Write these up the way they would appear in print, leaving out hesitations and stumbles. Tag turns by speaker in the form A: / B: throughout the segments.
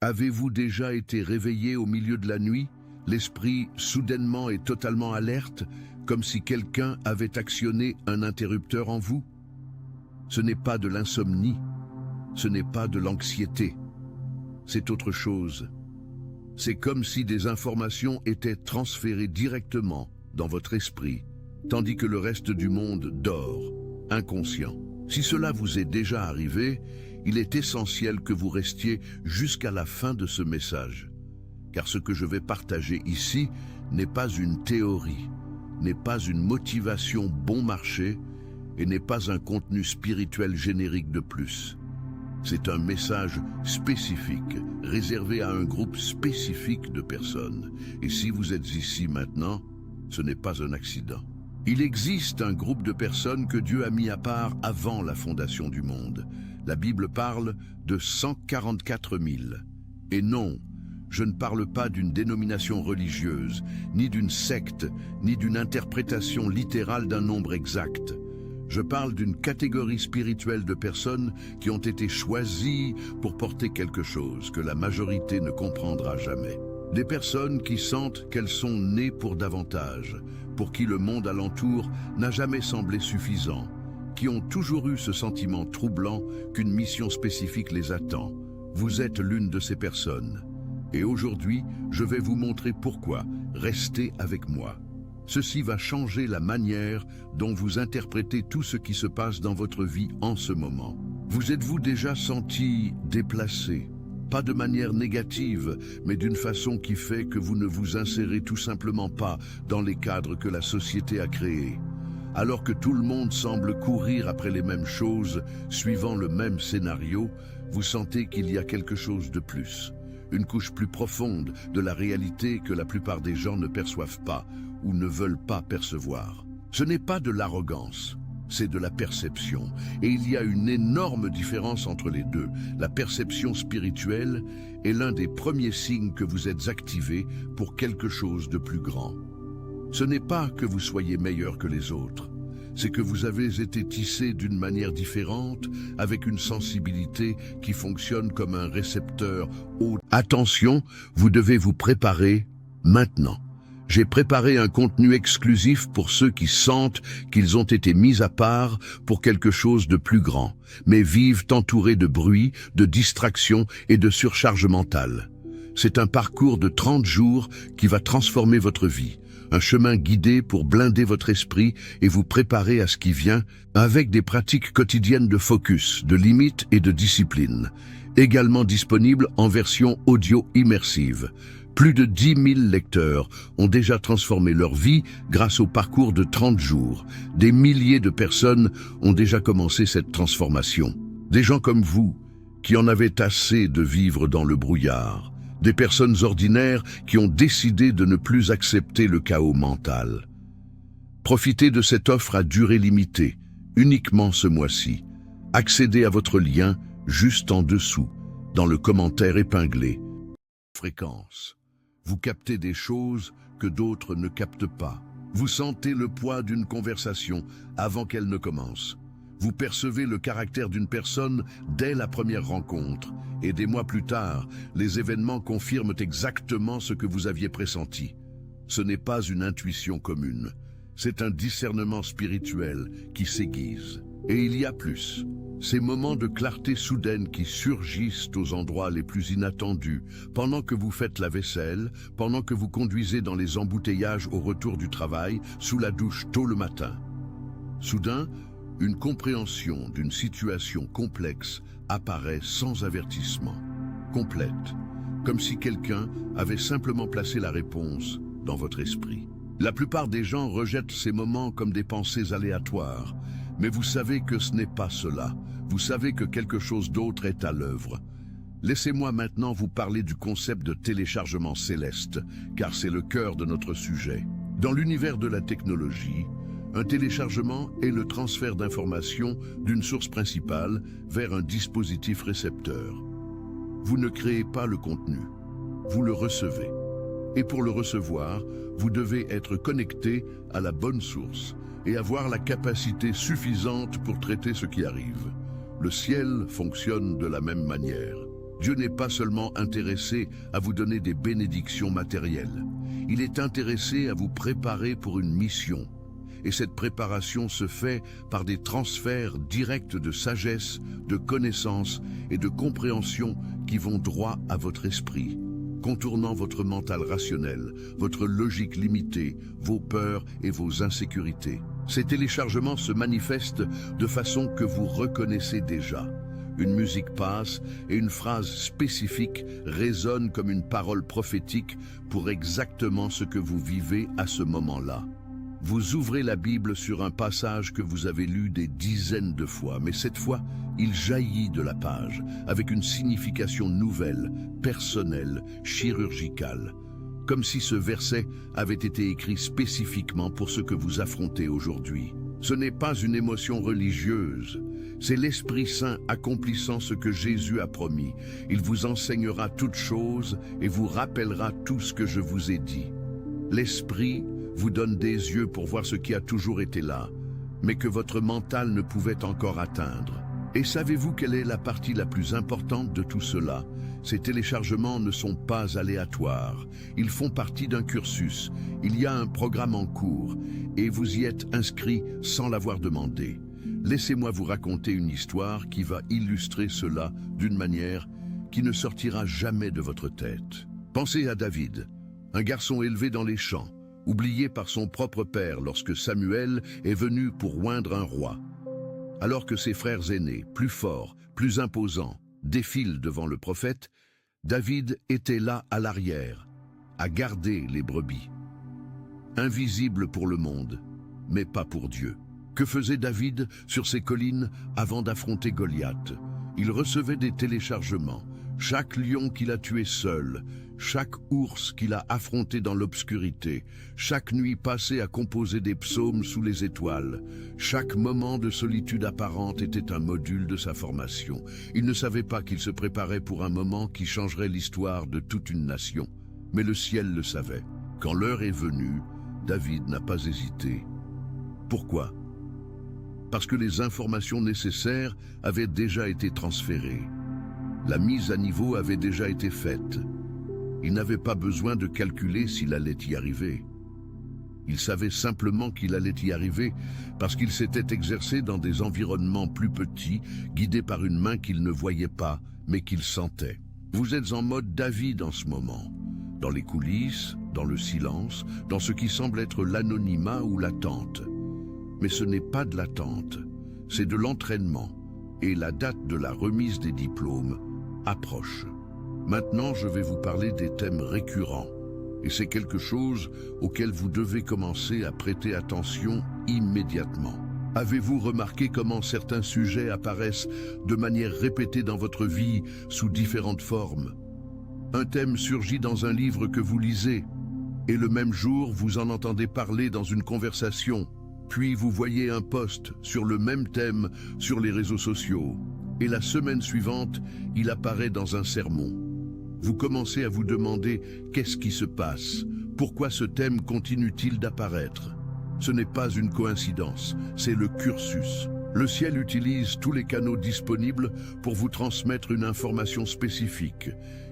A: Avez-vous déjà été réveillé au milieu de la nuit, l'esprit soudainement et totalement alerte, comme si quelqu'un avait actionné un interrupteur en vous? Ce n'est pas de l'insomnie, ce n'est pas de l'anxiété, c'est autre chose. C'est comme si des informations étaient transférées directement dans votre esprit, tandis que le reste du monde dort, inconscient. Si cela vous est déjà arrivé, il est essentiel que vous restiez jusqu'à la fin de ce message. Car ce que je vais partager ici n'est pas une théorie, n'est pas une motivation bon marché et n'est pas un contenu spirituel générique de plus. C'est un message spécifique, réservé à un groupe spécifique de personnes. Et si vous êtes ici maintenant, ce n'est pas un accident. Il existe un groupe de personnes que Dieu a mis à part avant la fondation du monde. La Bible parle de 144 000. Et non, je ne parle pas d'une dénomination religieuse, ni d'une secte, ni d'une interprétation littérale d'un nombre exact. Je parle d'une catégorie spirituelle de personnes qui ont été choisies pour porter quelque chose que la majorité ne comprendra jamais. Des personnes qui sentent qu'elles sont nées pour davantage, pour qui le monde alentour n'a jamais semblé suffisant, qui ont toujours eu ce sentiment troublant qu'une mission spécifique les attend. Vous êtes l'une de ces personnes. Et aujourd'hui, je vais vous montrer pourquoi. Restez avec moi. Ceci va changer la manière dont vous interprétez tout ce qui se passe dans votre vie en ce moment. Vous êtes-vous déjà senti déplacé? Pas de manière négative, mais d'une façon qui fait que vous ne vous insérez tout simplement pas dans les cadres que la société a créés. Alors que tout le monde semble courir après les mêmes choses, suivant le même scénario, vous sentez qu'il y a quelque chose de plus. Une couche plus profonde de la réalité que la plupart des gens ne perçoivent pas ou ne veulent pas percevoir. Ce n'est pas de l'arrogance, c'est de la perception. Et il y a une énorme différence entre les deux. La perception spirituelle est l'un des premiers signes que vous êtes activé pour quelque chose de plus grand. Ce n'est pas que vous soyez meilleur que les autres, c'est que vous avez été tissé d'une manière différente, avec une sensibilité qui fonctionne comme un récepteur haut. Attention, vous devez vous préparer maintenant. J'ai préparé un contenu exclusif pour ceux qui sentent qu'ils ont été mis à part pour quelque chose de plus grand, mais vivent entourés de bruit, de distractions et de surcharge mentale. C'est un parcours de 30 jours qui va transformer votre vie. Un chemin guidé pour blinder votre esprit et vous préparer à ce qui vient avec des pratiques quotidiennes de focus, de limites et de discipline. Également disponible en version audio immersive. Plus de 10 000 lecteurs ont déjà transformé leur vie grâce au parcours de 30 jours. Des milliers de personnes ont déjà commencé cette transformation. Des gens comme vous, qui en avaient assez de vivre dans le brouillard. Des personnes ordinaires qui ont décidé de ne plus accepter le chaos mental. Profitez de cette offre à durée limitée, uniquement ce mois-ci. Accédez à votre lien juste en dessous, dans le commentaire épinglé. Fréquence. Vous captez des choses que d'autres ne captent pas. Vous sentez le poids d'une conversation avant qu'elle ne commence. Vous percevez le caractère d'une personne dès la première rencontre. Et des mois plus tard, les événements confirment exactement ce que vous aviez pressenti. Ce n'est pas une intuition commune. C'est un discernement spirituel qui s'aiguise. Et il y a plus. Ces moments de clarté soudaine qui surgissent aux endroits les plus inattendus, pendant que vous faites la vaisselle, pendant que vous conduisez dans les embouteillages au retour du travail, sous la douche tôt le matin. Soudain, une compréhension d'une situation complexe apparaît sans avertissement, complète, comme si quelqu'un avait simplement placé la réponse dans votre esprit. La plupart des gens rejettent ces moments comme des pensées aléatoires, mais vous savez que ce n'est pas cela. Vous savez que quelque chose d'autre est à l'œuvre. Laissez-moi maintenant vous parler du concept de téléchargement céleste, car c'est le cœur de notre sujet. Dans l'univers de la technologie, un téléchargement est le transfert d'informations d'une source principale vers un dispositif récepteur. Vous ne créez pas le contenu, vous le recevez. Et pour le recevoir, vous devez être connecté à la bonne source et avoir la capacité suffisante pour traiter ce qui arrive. Le ciel fonctionne de la même manière. Dieu n'est pas seulement intéressé à vous donner des bénédictions matérielles. Il est intéressé à vous préparer pour une mission. Et cette préparation se fait par des transferts directs de sagesse, de connaissance et de compréhension qui vont droit à votre esprit, contournant votre mental rationnel, votre logique limitée, vos peurs et vos insécurités. Ces téléchargements se manifestent de façon que vous reconnaissez déjà. Une musique passe et une phrase spécifique résonne comme une parole prophétique pour exactement ce que vous vivez à ce moment-là. Vous ouvrez la Bible sur un passage que vous avez lu des dizaines de fois, mais cette fois, il jaillit de la page, avec une signification nouvelle, personnelle, chirurgicale, comme si ce verset avait été écrit spécifiquement pour ce que vous affrontez aujourd'hui. Ce n'est pas une émotion religieuse, c'est l'Esprit Saint accomplissant ce que Jésus a promis. Il vous enseignera toutes choses et vous rappellera tout ce que je vous ai dit. L'Esprit vous donne des yeux pour voir ce qui a toujours été là, mais que votre mental ne pouvait encore atteindre. Et savez-vous quelle est la partie la plus importante de tout cela? Ces téléchargements ne sont pas aléatoires. Ils font partie d'un cursus. Il y a un programme en cours, et vous y êtes inscrit sans l'avoir demandé. Laissez-moi vous raconter une histoire qui va illustrer cela d'une manière qui ne sortira jamais de votre tête. Pensez à David, un garçon élevé dans les champs, oublié par son propre père lorsque Samuel est venu pour oindre un roi. Alors que ses frères aînés, plus forts, plus imposants, défilent devant le prophète, David était là à l'arrière, à garder les brebis. Invisible pour le monde, mais pas pour Dieu. Que faisait David sur ces collines avant d'affronter Goliath? Il recevait des téléchargements. Chaque lion qu'il a tué seul, chaque ours qu'il a affronté dans l'obscurité, chaque nuit passée à composer des psaumes sous les étoiles, chaque moment de solitude apparente était un module de sa formation. Il ne savait pas qu'il se préparait pour un moment qui changerait l'histoire de toute une nation. Mais le ciel le savait. Quand l'heure est venue, David n'a pas hésité. Pourquoi? Parce que les informations nécessaires avaient déjà été transférées. La mise à niveau avait déjà été faite. Il n'avait pas besoin de calculer s'il allait y arriver. Il savait simplement qu'il allait y arriver parce qu'il s'était exercé dans des environnements plus petits, guidé par une main qu'il ne voyait pas, mais qu'il sentait. Vous êtes en mode David en ce moment, dans les coulisses, dans le silence, dans ce qui semble être l'anonymat ou l'attente. Mais ce n'est pas de l'attente, c'est de l'entraînement, et la date de la remise des diplômes approche. Maintenant, je vais vous parler des thèmes récurrents, et c'est quelque chose auquel vous devez commencer à prêter attention immédiatement. Avez-vous remarqué comment certains sujets apparaissent de manière répétée dans votre vie sous différentes formes? Un thème surgit dans un livre que vous lisez, et le même jour, vous en entendez parler dans une conversation. Puis vous voyez un post sur le même thème sur les réseaux sociaux. Et la semaine suivante, il apparaît dans un sermon. Vous commencez à vous demander qu'est-ce qui se passe? Pourquoi ce thème continue-t-il d'apparaître? Ce n'est pas une coïncidence, c'est le cursus. Le ciel utilise tous les canaux disponibles pour vous transmettre une information spécifique.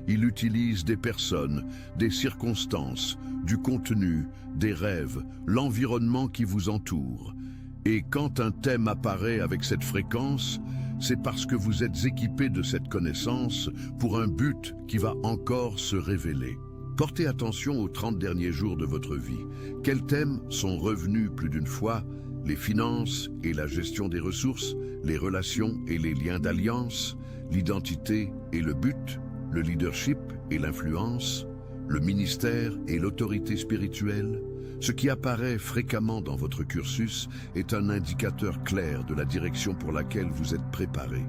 A: Il utilise des personnes, des circonstances, du contenu, des rêves, l'environnement qui vous entoure. Et quand un thème apparaît avec cette fréquence, c'est parce que vous êtes équipé de cette connaissance pour un but qui va encore se révéler. Portez attention aux 30 derniers jours de votre vie. Quels thèmes sont revenus plus d'une fois? Les finances et la gestion des ressources, les relations et les liens d'alliance, l'identité et le but, le leadership et l'influence, le ministère et l'autorité spirituelle. Ce qui apparaît fréquemment dans votre cursus est un indicateur clair de la direction pour laquelle vous êtes préparé.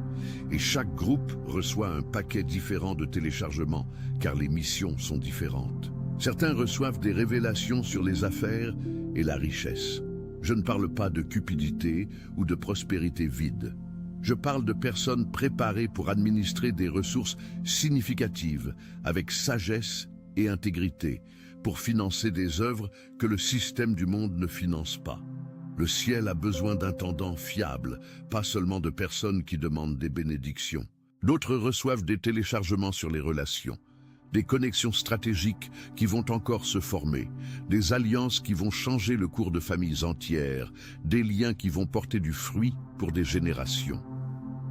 A: Et chaque groupe reçoit un paquet différent de téléchargements, car les missions sont différentes. Certains reçoivent des révélations sur les affaires et la richesse. Je ne parle pas de cupidité ou de prospérité vide. Je parle de personnes préparées pour administrer des ressources significatives avec sagesse et intégrité, pour financer des œuvres que le système du monde ne finance pas. Le ciel a besoin d'intendants fiables, pas seulement de personnes qui demandent des bénédictions. D'autres reçoivent des téléchargements sur les relations, des connexions stratégiques qui vont encore se former, des alliances qui vont changer le cours de familles entières, des liens qui vont porter du fruit pour des générations.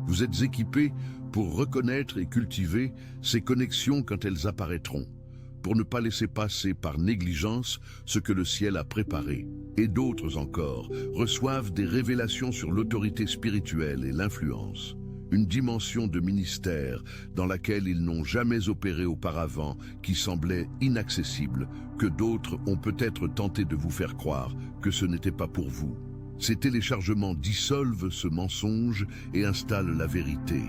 A: Vous êtes équipés pour reconnaître et cultiver ces connexions quand elles apparaîtront, pour ne pas laisser passer par négligence ce que le ciel a préparé. Et d'autres encore reçoivent des révélations sur l'autorité spirituelle et l'influence, une dimension de ministère dans laquelle ils n'ont jamais opéré auparavant, qui semblait inaccessible, que d'autres ont peut-être tenté de vous faire croire que ce n'était pas pour vous. Ces téléchargements dissolvent ce mensonge et installent la vérité.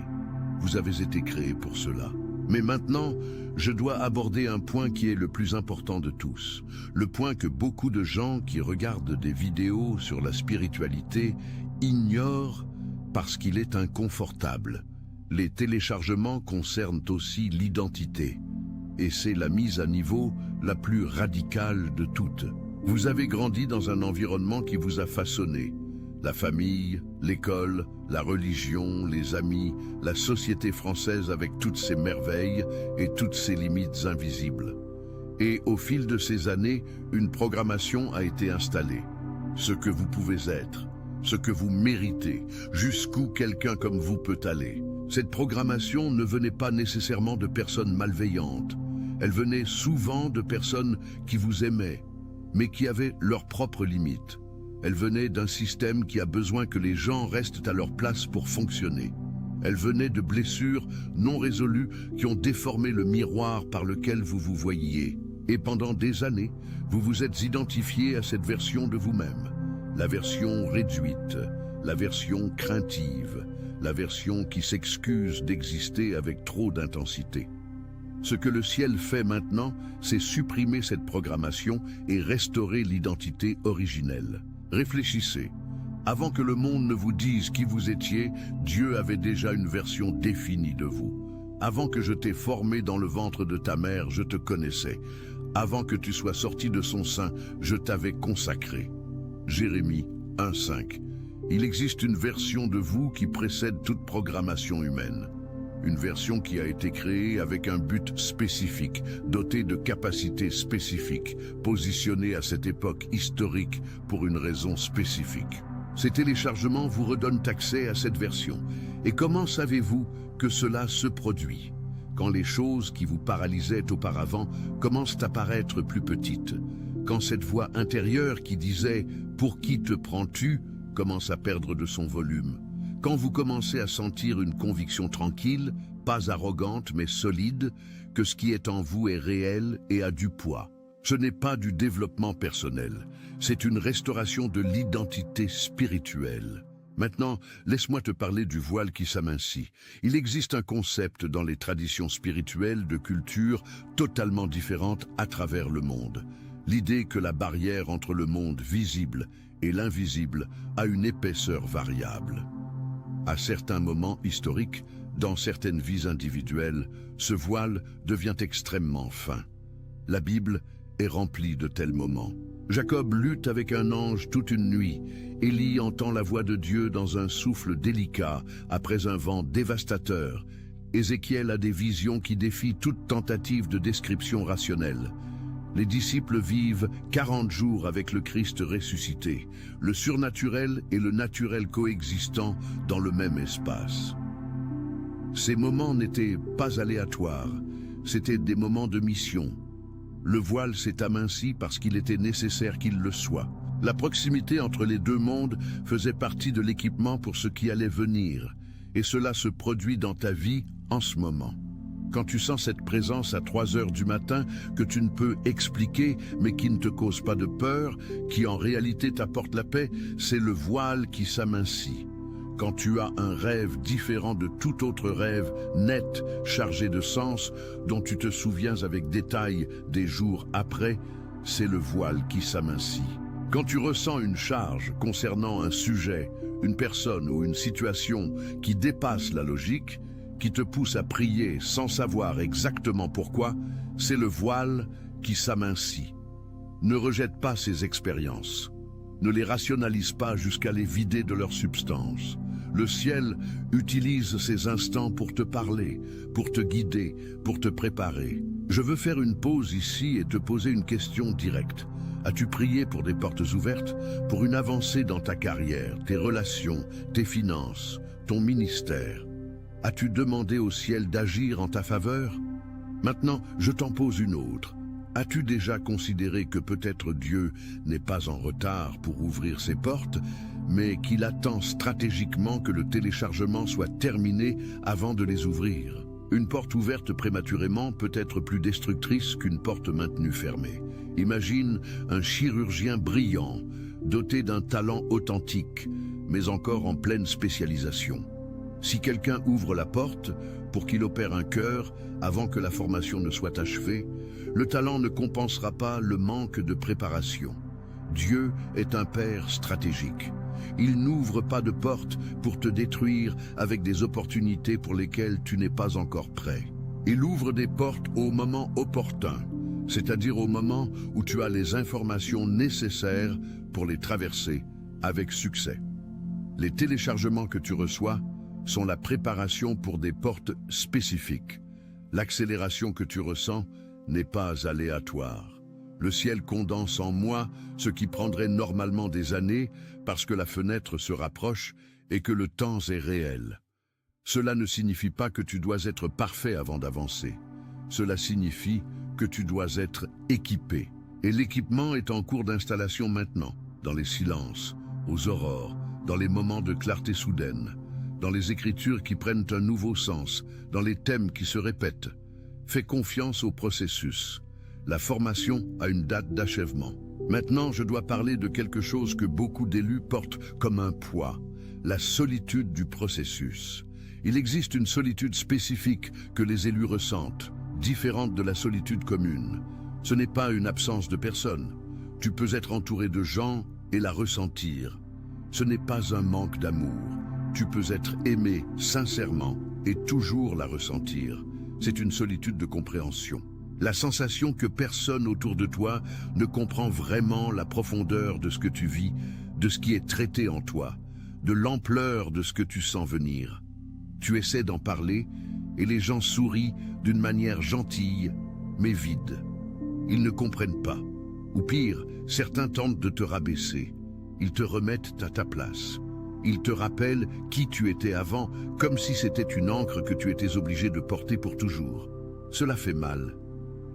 A: Vous avez été créés pour cela. Mais maintenant, je dois aborder un point qui est le plus important de tous. Le point que beaucoup de gens qui regardent des vidéos sur la spiritualité ignorent parce qu'il est inconfortable. Les téléchargements concernent aussi l'identité. Et c'est la mise à niveau la plus radicale de toutes. Vous avez grandi dans un environnement qui vous a façonné. La famille, l'école, la religion, les amis, la société française avec toutes ses merveilles et toutes ses limites invisibles. Et au fil de ces années, une programmation a été installée. Ce que vous pouvez être, ce que vous méritez, jusqu'où quelqu'un comme vous peut aller. Cette programmation ne venait pas nécessairement de personnes malveillantes. Elle venait souvent de personnes qui vous aimaient, mais qui avaient leurs propres limites. Elle venait d'un système qui a besoin que les gens restent à leur place pour fonctionner. Elle venait de blessures non résolues qui ont déformé le miroir par lequel vous vous voyiez. Et pendant des années, vous vous êtes identifié à cette version de vous-même. La version réduite, la version craintive, la version qui s'excuse d'exister avec trop d'intensité. Ce que le ciel fait maintenant, c'est supprimer cette programmation et restaurer l'identité originelle. Réfléchissez. Avant que le monde ne vous dise qui vous étiez, Dieu avait déjà une version définie de vous. Avant que je t'ai formé dans le ventre de ta mère, je te connaissais. Avant que tu sois sorti de son sein, je t'avais consacré. Jérémie 1,5. Il existe une version de vous qui précède toute programmation humaine. Une version qui a été créée avec un but spécifique, dotée de capacités spécifiques, positionnée à cette époque historique pour une raison spécifique. Ces téléchargements vous redonnent accès à cette version. Et comment savez-vous que cela se produit? Quand les choses qui vous paralysaient auparavant commencent à paraître plus petites. Quand cette voix intérieure qui disait « Pour qui te prends-tu » commence à perdre de son volume. Quand vous commencez à sentir une conviction tranquille, pas arrogante mais solide, que ce qui est en vous est réel et a du poids. Ce n'est pas du développement personnel, c'est une restauration de l'identité spirituelle. Maintenant, laisse-moi te parler du voile qui s'amincit. Il existe un concept dans les traditions spirituelles de cultures totalement différentes à travers le monde. L'idée que la barrière entre le monde visible et l'invisible a une épaisseur variable. À certains moments historiques, dans certaines vies individuelles, ce voile devient extrêmement fin. La Bible est remplie de tels moments. Jacob lutte avec un ange toute une nuit. Élie entend la voix de Dieu dans un souffle délicat après un vent dévastateur. Ézéchiel a des visions qui défient toute tentative de description rationnelle. Les disciples vivent 40 jours avec le Christ ressuscité, le surnaturel et le naturel coexistant dans le même espace. Ces moments n'étaient pas aléatoires, c'étaient des moments de mission. Le voile s'est aminci parce qu'il était nécessaire qu'il le soit. La proximité entre les deux mondes faisait partie de l'équipement pour ce qui allait venir, et cela se produit dans ta vie en ce moment. Quand tu sens cette présence à 3 heures du matin que tu ne peux expliquer mais qui ne te cause pas de peur, qui en réalité t'apporte la paix, c'est le voile qui s'amincit. Quand tu as un rêve différent de tout autre rêve, net, chargé de sens, dont tu te souviens avec détail des jours après, c'est le voile qui s'amincit. Quand tu ressens une charge concernant un sujet, une personne ou une situation qui dépasse la logique, qui te pousse à prier sans savoir exactement pourquoi, c'est le voile qui s'amincit. Ne rejette pas ces expériences. Ne les rationalise pas jusqu'à les vider de leur substance. Le ciel utilise ces instants pour te parler, pour te guider, pour te préparer. Je veux faire une pause ici et te poser une question directe. As-tu prié pour des portes ouvertes, pour une avancée dans ta carrière, tes relations, tes finances, ton ministère? As-tu demandé au ciel d'agir en ta faveur? Maintenant, je t'en pose une autre. As-tu déjà considéré que peut-être Dieu n'est pas en retard pour ouvrir ses portes, mais qu'il attend stratégiquement que le téléchargement soit terminé avant de les ouvrir? Une porte ouverte prématurément peut être plus destructrice qu'une porte maintenue fermée. Imagine un chirurgien brillant, doté d'un talent authentique, mais encore en pleine spécialisation. Si quelqu'un ouvre la porte pour qu'il opère un cœur avant que la formation ne soit achevée, le talent ne compensera pas le manque de préparation. Dieu est un Père stratégique. Il n'ouvre pas de porte pour te détruire avec des opportunités pour lesquelles tu n'es pas encore prêt. Il ouvre des portes au moment opportun, c'est-à-dire au moment où tu as les informations nécessaires pour les traverser avec succès. Les téléchargements que tu reçois sont la préparation pour des portes spécifiques. L'accélération que tu ressens n'est pas aléatoire. Le ciel condense en moi ce qui prendrait normalement des années parce que la fenêtre se rapproche et que le temps est réel. Cela ne signifie pas que tu dois être parfait avant d'avancer. Cela signifie que tu dois être équipé. Et l'équipement est en cours d'installation maintenant, dans les silences, aux aurores, dans les moments de clarté soudaine, dans les écritures qui prennent un nouveau sens, dans les thèmes qui se répètent. Fais confiance au processus. La formation a une date d'achèvement. Maintenant, je dois parler de quelque chose que beaucoup d'élus portent comme un poids, la solitude du processus. Il existe une solitude spécifique que les élus ressentent, différente de la solitude commune. Ce n'est pas une absence de personne. Tu peux être entouré de gens et la ressentir. Ce n'est pas un manque d'amour. Tu peux être aimé sincèrement et toujours la ressentir. C'est une solitude de compréhension. La sensation que personne autour de toi ne comprend vraiment la profondeur de ce que tu vis, de ce qui est traité en toi, de l'ampleur de ce que tu sens venir. Tu essaies d'en parler et les gens sourient d'une manière gentille, mais vide. Ils ne comprennent pas. Ou pire, certains tentent de te rabaisser. Ils te remettent à ta place. Ils te rappellent qui tu étais avant, comme si c'était une encre que tu étais obligé de porter pour toujours. Cela fait mal.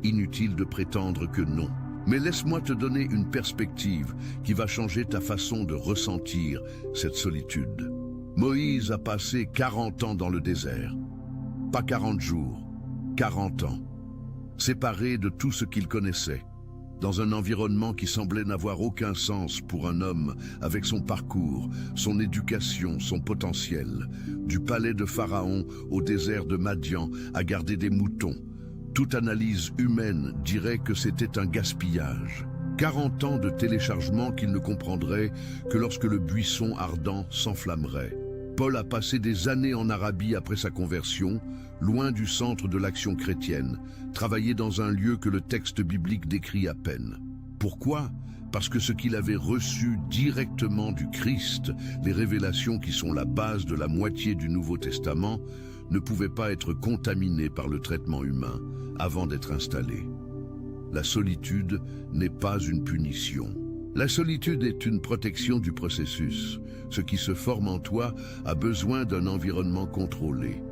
A: Inutile de prétendre que non. Mais laisse-moi te donner une perspective qui va changer ta façon de ressentir cette solitude. Moïse a passé 40 ans dans le désert. Pas 40 jours, 40 ans. Séparé de tout ce qu'il connaissait. Dans un environnement qui semblait n'avoir aucun sens pour un homme avec son parcours, son éducation, son potentiel. Du palais de Pharaon au désert de Madian à garder des moutons. Toute analyse humaine dirait que c'était un gaspillage. 40 ans de téléchargement qu'il ne comprendrait que lorsque le buisson ardent s'enflammerait. Paul a passé des années en Arabie après sa conversion, loin du centre de l'action chrétienne, travaillé dans un lieu que le texte biblique décrit à peine. Pourquoi ? Parce que ce qu'il avait reçu directement du Christ, les révélations qui sont la base de la moitié du Nouveau Testament, ne pouvaient pas être contaminées par le traitement humain avant d'être installées. La solitude n'est pas une punition. La solitude est une protection du processus. Ce qui se forme en toi a besoin d'un environnement contrôlé.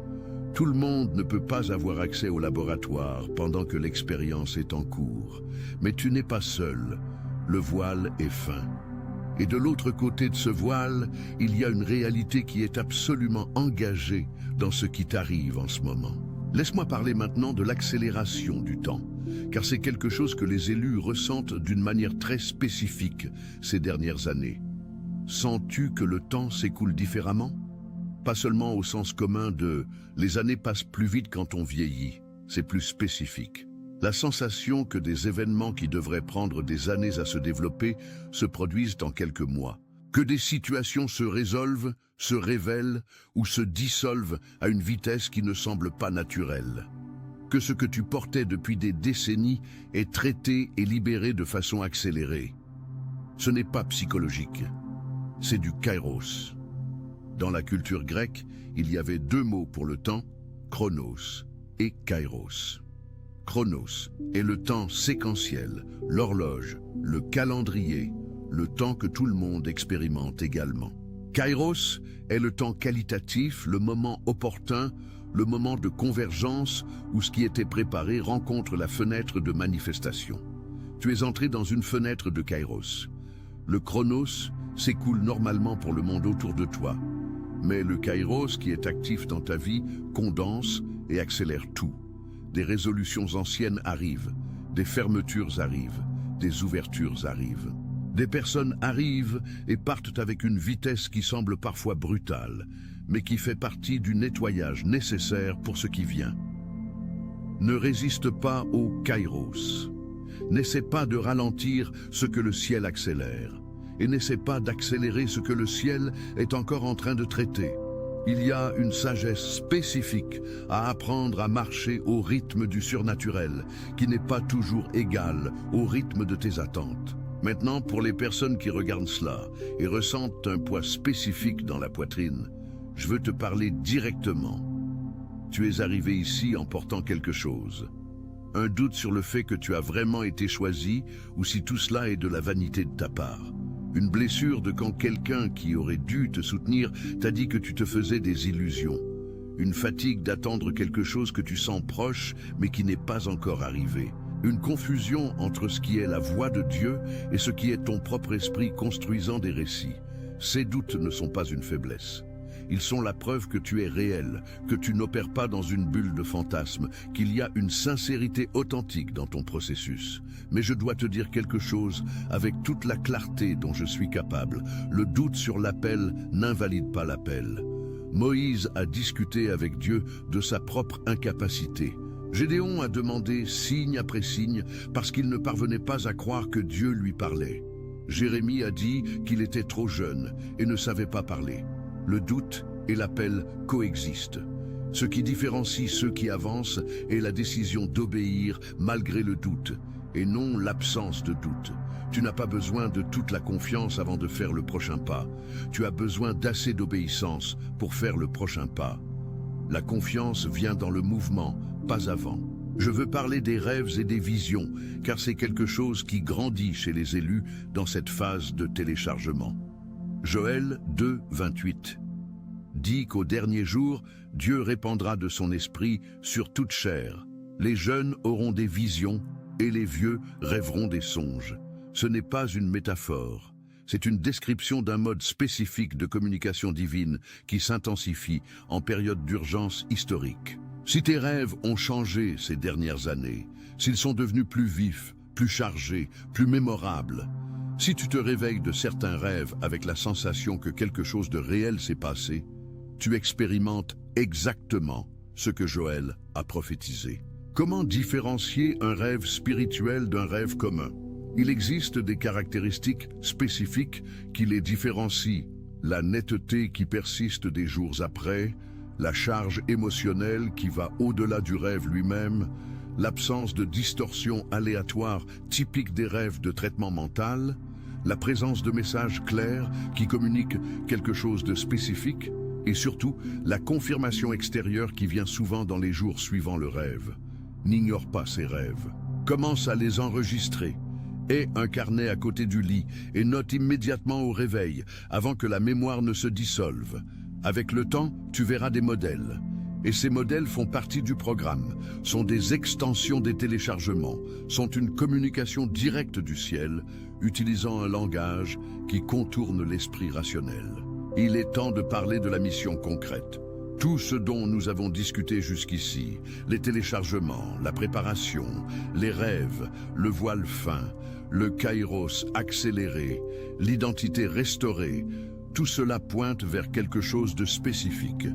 A: Tout le monde ne peut pas avoir accès au laboratoire pendant que l'expérience est en cours. Mais tu n'es pas seul. Le voile est fin. Et de l'autre côté de ce voile, il y a une réalité qui est absolument engagée dans ce qui t'arrive en ce moment. Laisse-moi parler maintenant de l'accélération du temps, car c'est quelque chose que les élus ressentent d'une manière très spécifique ces dernières années. Sens-tu que le temps s'écoule différemment? Pas seulement au sens commun de « les années passent plus vite quand on vieillit », c'est plus spécifique. La sensation que des événements qui devraient prendre des années à se développer se produisent en quelques mois. Que des situations se résolvent, se révèlent ou se dissolvent à une vitesse qui ne semble pas naturelle. Que ce que tu portais depuis des décennies est traité et libéré de façon accélérée. Ce n'est pas psychologique, c'est du kairos. Dans la culture grecque, il y avait deux mots pour le temps, chronos et kairos. Chronos est le temps séquentiel, l'horloge, le calendrier, le temps que tout le monde expérimente également. Kairos est le temps qualitatif, le moment opportun, le moment de convergence où ce qui était préparé rencontre la fenêtre de manifestation. Tu es entré dans une fenêtre de Kairos. Le chronos s'écoule normalement pour le monde autour de toi. Mais le Kairos qui est actif dans ta vie condense et accélère tout. Des résolutions anciennes arrivent, des fermetures arrivent, des ouvertures arrivent. Des personnes arrivent et partent avec une vitesse qui semble parfois brutale, mais qui fait partie du nettoyage nécessaire pour ce qui vient. Ne résiste pas au Kairos. N'essaie pas de ralentir ce que le ciel accélère, et n'essaie pas d'accélérer ce que le ciel est encore en train de traiter. Il y a une sagesse spécifique à apprendre à marcher au rythme du surnaturel, qui n'est pas toujours égal au rythme de tes attentes. Maintenant, pour les personnes qui regardent cela et ressentent un poids spécifique dans la poitrine, je veux te parler directement. Tu es arrivé ici en portant quelque chose. Un doute sur le fait que tu as vraiment été choisi ou si tout cela est de la vanité de ta part. Une blessure de quand quelqu'un qui aurait dû te soutenir t'a dit que tu te faisais des illusions. Une fatigue d'attendre quelque chose que tu sens proche mais qui n'est pas encore arrivé. Une confusion entre ce qui est la voix de Dieu et ce qui est ton propre esprit construisant des récits. Ces doutes ne sont pas une faiblesse. Ils sont la preuve que tu es réel, que tu n'opères pas dans une bulle de fantasmes, qu'il y a une sincérité authentique dans ton processus. Mais je dois te dire quelque chose avec toute la clarté dont je suis capable. Le doute sur l'appel n'invalide pas l'appel. Moïse a discuté avec Dieu de sa propre incapacité. Gédéon a demandé signe après signe parce qu'il ne parvenait pas à croire que Dieu lui parlait. Jérémie a dit qu'il était trop jeune et ne savait pas parler. Le doute et l'appel coexistent. Ce qui différencie ceux qui avancent est la décision d'obéir malgré le doute, et non l'absence de doute. Tu n'as pas besoin de toute la confiance avant de faire le prochain pas. Tu as besoin d'assez d'obéissance pour faire le prochain pas. La confiance vient dans le mouvement, pas avant. Je veux parler des rêves et des visions, car c'est quelque chose qui grandit chez les élus dans cette phase de téléchargement. Joël 2, 28 dit qu'au dernier jour, Dieu répandra de son esprit sur toute chair. Les jeunes auront des visions et les vieux rêveront des songes. Ce n'est pas une métaphore, c'est une description d'un mode spécifique de communication divine qui s'intensifie en période d'urgence historique. Si tes rêves ont changé ces dernières années, s'ils sont devenus plus vifs, plus chargés, plus mémorables, si tu te réveilles de certains rêves avec la sensation que quelque chose de réel s'est passé, tu expérimentes exactement ce que Joël a prophétisé. Comment différencier un rêve spirituel d'un rêve commun? Il existe des caractéristiques spécifiques qui les différencient. La netteté qui persiste des jours après, la charge émotionnelle qui va au-delà du rêve lui-même, l'absence de distorsion aléatoire typique des rêves de traitement mental, la présence de messages clairs qui communiquent quelque chose de spécifique, et surtout la confirmation extérieure qui vient souvent dans les jours suivant le rêve. N'ignore pas ces rêves. Commence à les enregistrer. Aie un carnet à côté du lit et note immédiatement au réveil, avant que la mémoire ne se dissolve. Avec le temps, tu verras des modèles. Et ces modèles font partie du programme, sont des extensions des téléchargements, sont une communication directe du ciel, utilisant un langage qui contourne l'esprit rationnel. Il est temps de parler de la mission concrète. Tout ce dont nous avons discuté jusqu'ici, les téléchargements, la préparation, les rêves, le voile fin, le kairos accéléré, l'identité restaurée, tout cela pointe vers quelque chose de spécifique.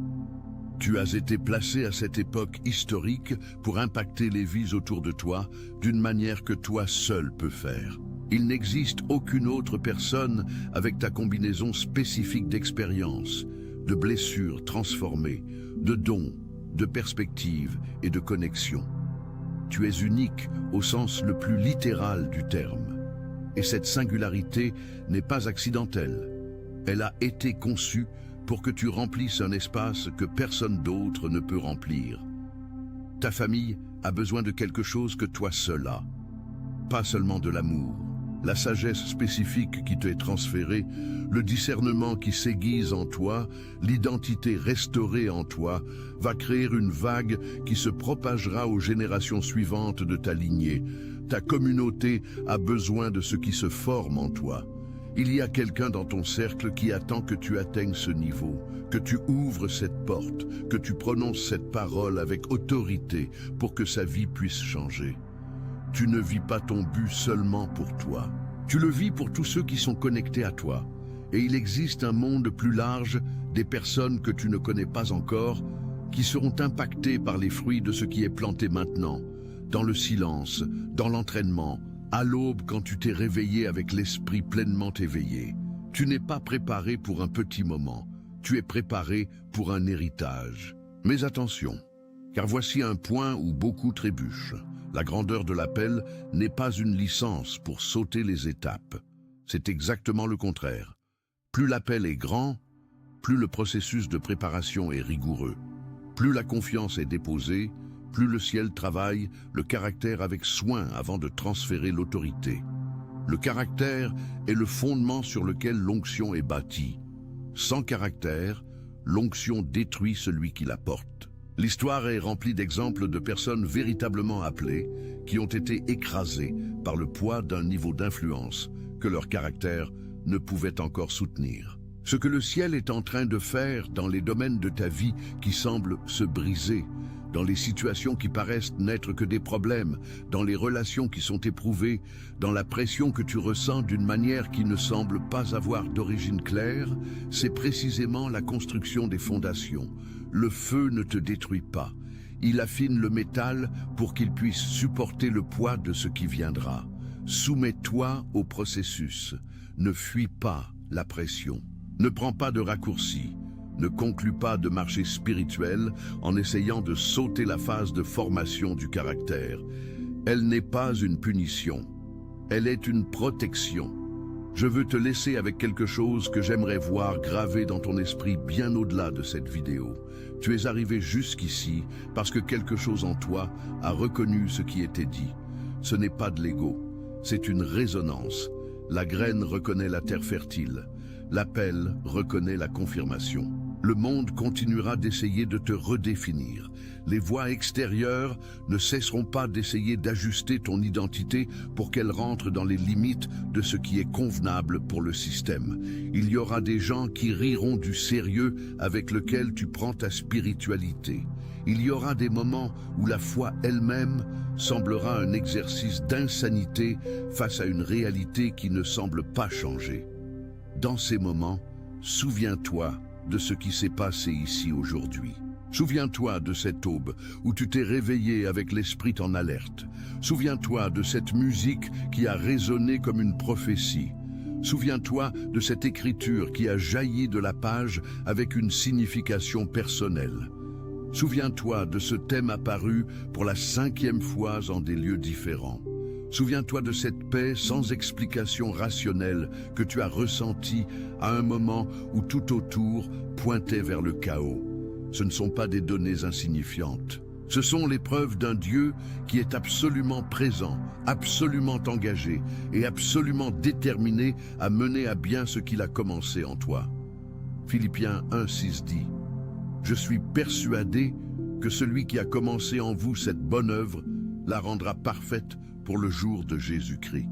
A: Tu as été placé à cette époque historique pour impacter les vies autour de toi d'une manière que toi seul peux faire. Il n'existe aucune autre personne avec ta combinaison spécifique d'expérience, de blessures transformées, de dons, de perspectives et de connexions. Tu es unique au sens le plus littéral du terme. Et cette singularité n'est pas accidentelle. Elle a été conçue pour que tu remplisses un espace que personne d'autre ne peut remplir. Ta famille a besoin de quelque chose que toi seul as. Pas seulement de l'amour, la sagesse spécifique qui t'est transférée, le discernement qui s'aiguise en toi, l'identité restaurée en toi, va créer une vague qui se propagera aux générations suivantes de ta lignée. Ta communauté a besoin de ce qui se forme en toi. Il y a quelqu'un dans ton cercle qui attend que tu atteignes ce niveau, que tu ouvres cette porte, que tu prononces cette parole avec autorité pour que sa vie puisse changer. Tu ne vis pas ton but seulement pour toi. Tu le vis pour tous ceux qui sont connectés à toi. Et il existe un monde plus large, des personnes que tu ne connais pas encore, qui seront impactées par les fruits de ce qui est planté maintenant, dans le silence, dans l'entraînement, à l'aube quand tu t'es réveillé avec l'esprit pleinement éveillé. Tu n'es pas préparé pour un petit moment, tu es préparé pour un héritage. Mais attention, car voici un point où beaucoup trébuchent. La grandeur de l'appel n'est pas une licence pour sauter les étapes. C'est exactement le contraire. Plus l'appel est grand, plus le processus de préparation est rigoureux. Plus la confiance est déposée, plus le ciel travaille le caractère avec soin avant de transférer l'autorité. Le caractère est le fondement sur lequel l'onction est bâtie. Sans caractère, l'onction détruit celui qui la porte. L'histoire est remplie d'exemples de personnes véritablement appelées qui ont été écrasées par le poids d'un niveau d'influence que leur caractère ne pouvait encore soutenir. Ce que le ciel est en train de faire dans les domaines de ta vie qui semblent se briser, dans les situations qui paraissent n'être que des problèmes, dans les relations qui sont éprouvées, dans la pression que tu ressens d'une manière qui ne semble pas avoir d'origine claire, c'est précisément la construction des fondations. Le feu ne te détruit pas. Il affine le métal pour qu'il puisse supporter le poids de ce qui viendra. Soumets-toi au processus. Ne fuis pas la pression. Ne prends pas de raccourcis. Ne conclus pas de marché spirituel en essayant de sauter la phase de formation du caractère. Elle n'est pas une punition. Elle est une protection. Je veux te laisser avec quelque chose que j'aimerais voir gravé dans ton esprit bien au-delà de cette vidéo. Tu es arrivé jusqu'ici parce que quelque chose en toi a reconnu ce qui était dit. Ce n'est pas de l'ego, c'est une résonance. La graine reconnaît la terre fertile. L'appel reconnaît la confirmation. Le monde continuera d'essayer de te redéfinir. Les voix extérieures ne cesseront pas d'essayer d'ajuster ton identité pour qu'elle rentre dans les limites de ce qui est convenable pour le système. Il y aura des gens qui riront du sérieux avec lequel tu prends ta spiritualité. Il y aura des moments où la foi elle-même semblera un exercice d'insanité face à une réalité qui ne semble pas changer. Dans ces moments, souviens-toi de ce qui s'est passé ici aujourd'hui. Souviens-toi de cette aube où tu t'es réveillé avec l'esprit en alerte. Souviens-toi de cette musique qui a résonné comme une prophétie. Souviens-toi de cette écriture qui a jailli de la page avec une signification personnelle. Souviens-toi de ce thème apparu pour la 5e fois en des lieux différents. Souviens-toi de cette paix sans explication rationnelle que tu as ressentie à un moment où tout autour pointait vers le chaos. Ce ne sont pas des données insignifiantes. Ce sont les preuves d'un Dieu qui est absolument présent, absolument engagé et absolument déterminé à mener à bien ce qu'il a commencé en toi. Philippiens 1:6 dit « Je suis persuadé que celui qui a commencé en vous cette bonne œuvre la rendra parfaite pour le jour de Jésus-Christ.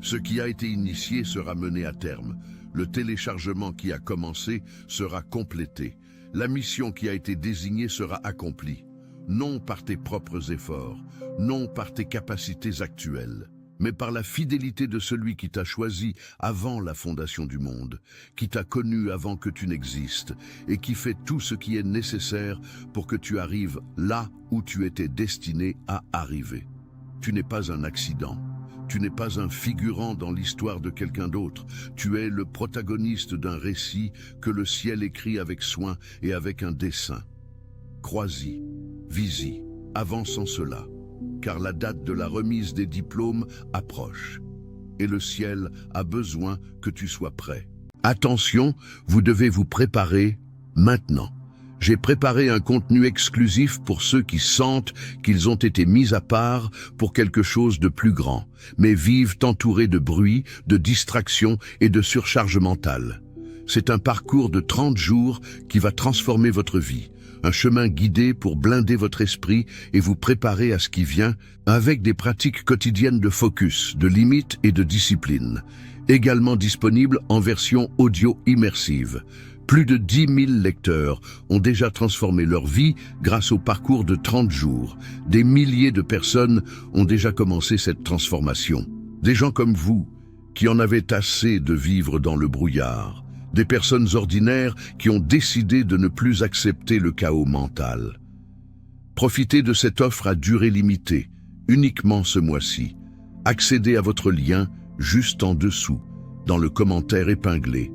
A: Ce qui a été initié sera mené à terme. Le téléchargement qui a commencé sera complété. La mission qui a été désignée sera accomplie. Non par tes propres efforts, non par tes capacités actuelles, mais par la fidélité de celui qui t'a choisi avant la fondation du monde, qui t'a connu avant que tu n'existes et qui fait tout ce qui est nécessaire pour que tu arrives là où tu étais destiné à arriver. Tu n'es pas un accident. Tu n'es pas un figurant dans l'histoire de quelqu'un d'autre. Tu es le protagoniste d'un récit que le ciel écrit avec soin et avec un dessein. Crois-y, vis-y, avance en cela, car la date de la remise des diplômes approche. Et le ciel a besoin que tu sois prêt. Attention, vous devez vous préparer Maintenant, j'ai préparé un contenu exclusif pour ceux qui sentent qu'ils ont été mis à part pour quelque chose de plus grand, mais vivent entourés de bruit, de distractions et de surcharge mentale. C'est un parcours de 30 jours qui va transformer votre vie, un chemin guidé pour blinder votre esprit et vous préparer à ce qui vient, avec des pratiques quotidiennes de focus, de limites et de discipline, également disponible en version audio immersive. Plus de 10 000 lecteurs ont déjà transformé leur vie grâce au parcours de 30 jours. Des milliers de personnes ont déjà commencé cette transformation. Des gens comme vous, qui en avaient assez de vivre dans le brouillard. Des personnes ordinaires qui ont décidé de ne plus accepter le chaos mental. Profitez de cette offre à durée limitée, uniquement ce mois-ci. Accédez à votre lien juste en dessous, dans le commentaire épinglé.